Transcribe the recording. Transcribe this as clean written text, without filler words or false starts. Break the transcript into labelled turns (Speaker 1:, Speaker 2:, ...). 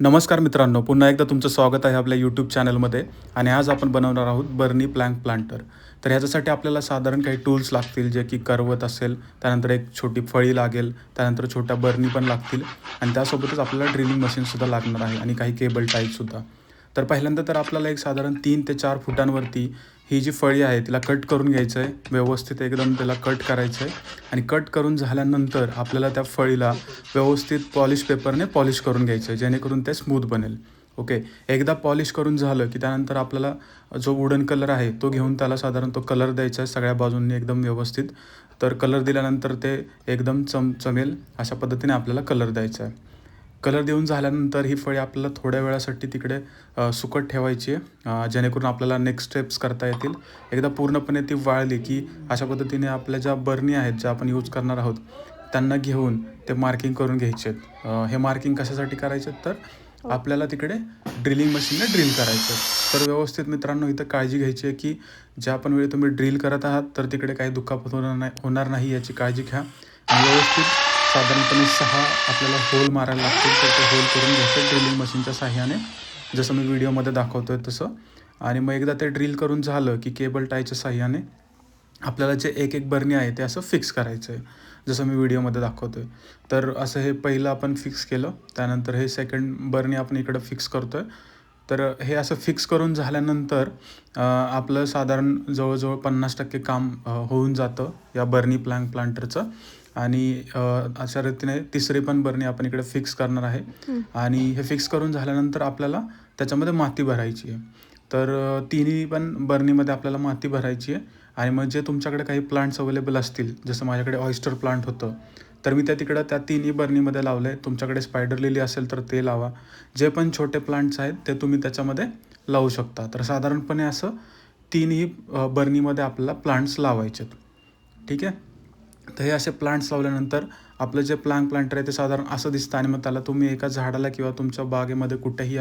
Speaker 1: नमस्कार मित्रांनो, पुन्हा एकदा तुमचं स्वागत आहे आपल्या यूट्यूब चॅनलमध्ये. आणि आज आपण बनवणार आहोत बर्नी प्लॅंक प्लांटर. तर ह्याच्यासाठी आपल्याला साधारण काही टूल्स लागतील, जे की करवत असेल, त्यानंतर एक छोटी फळी लागेल, त्यानंतर छोट्या बर्नी पण लागतील आणि त्यासोबतच आपल्याला ड्रिलिंग मशीनसुद्धा लागणार आहे आणि काही केबल टाईपसुद्धा. तर पहिल्यांदा तर आपल्याला एक साधारण 3 ते 4 फुटांवरती ही जी फळी आहे तिला कट करून घ्यायचं आहे. व्यवस्थित एकदम त्याला कट करायचं आहे आणि कट करून झाल्यानंतर आपल्याला त्या फळीला व्यवस्थित पॉलिश पेपरने पॉलिश करून घ्यायचं आहे, जेणेकरून ते स्मूथ बनेल. ओके. एकदा पॉलिश करून झालं की त्यानंतर आपल्याला जो वुडन कलर आहे तो घेऊन त्याला साधारण तो कलर द्यायचा आहे सगळ्या बाजूंनी एकदम व्यवस्थित. तर कलर दिल्यानंतर ते एकदम चमेल अशा पद्धतीने आपल्याला कलर द्यायचा आहे. कलर देऊन झाल्यानंतर ही फळी आपल्याला थोड्या वेळासाठी तिकडे सुकत ठेवायची आहे, जेणेकरून आपल्याला नेक्स्ट स्टेप्स करता येतील. एकदा पूर्णपणे ती वाळली की अशा पद्धतीने आपल्या ज्या बर्नी आहेत, ज्या आपण यूज करणार आहोत, त्यांना घेऊन ते मार्किंग करून घ्यायचे आहेत. हे मार्किंग कशासाठी करायचे तर आपल्याला तिकडे ड्रिलिंग मशीनने ड्रिल करायचं. तर व्यवस्थित मित्रांनो इथं काळजी घ्यायची आहे की ज्या पण वेळी तुम्ही ड्रिल करत आहात तर तिकडे काही दुखापत होणार नाही याची काळजी घ्या. आणि व्यवस्थित साधारणपणे 6 आपल्याला होल मारायला लागतील, तर ते होल करून घ्यायचे ड्रिलिंग मशीनच्या साहाय्याने, जसं मी व्हिडिओमध्ये दाखवतो आहे तसं. आणि मग एकदा ते ड्रिल करून झालं की केबल टायच्या साहाय्याने आपल्याला जे एक बर्नी आहे ते असं फिक्स करायचं आहे, जसं मी व्हिडिओमध्ये दाखवतो आहे. तर असं हे पहिलं आपण फिक्स केलं, त्यानंतर हे सेकंड बर्नी आपण इकडं फिक्स करतो आहे. तर हे असं फिक्स करून झाल्यानंतर आपलं साधारण जवळजवळ 50% काम होऊन जातं या बर्नी प्लांटरचं. आणि अशा रीतीने तिसरी पण बर्नी आपण इकडे फिक्स करणार आहे. आणि हे फिक्स करून झाल्यानंतर आपल्याला त्याच्यामध्ये माती भरायची आहे. तर तिन्ही पण बर्नीमध्ये आपल्याला माती भरायची आहे. आणि मग जे तुमच्याकडे काही प्लांट्स अवेलेबल असतील, जसं माझ्याकडे ऑयस्टर प्लांट होतं, तर मी तिकडं त्या तिन्ही बर्नीमध्ये लावलं आहे. तुमच्याकडे स्पायडर लिली असेल तर ते लावा. जे पण छोटे प्लांट्स आहेत ते तुम्ही त्याच्यामध्ये लावू शकता. तर साधारणपणे असं तिन्ही बर्नीमध्ये आपल्याला प्लांट्स लावायचे आहेत. ठीक आहे. तर हे असे प्लांट्स लावल्यानंतर आपलं जे प्लांटर आहे ते साधारण असं दिसतं. आणि मग त्याला तुम्ही एका झाडाला किंवा तुमच्या बागेमध्ये कुठेही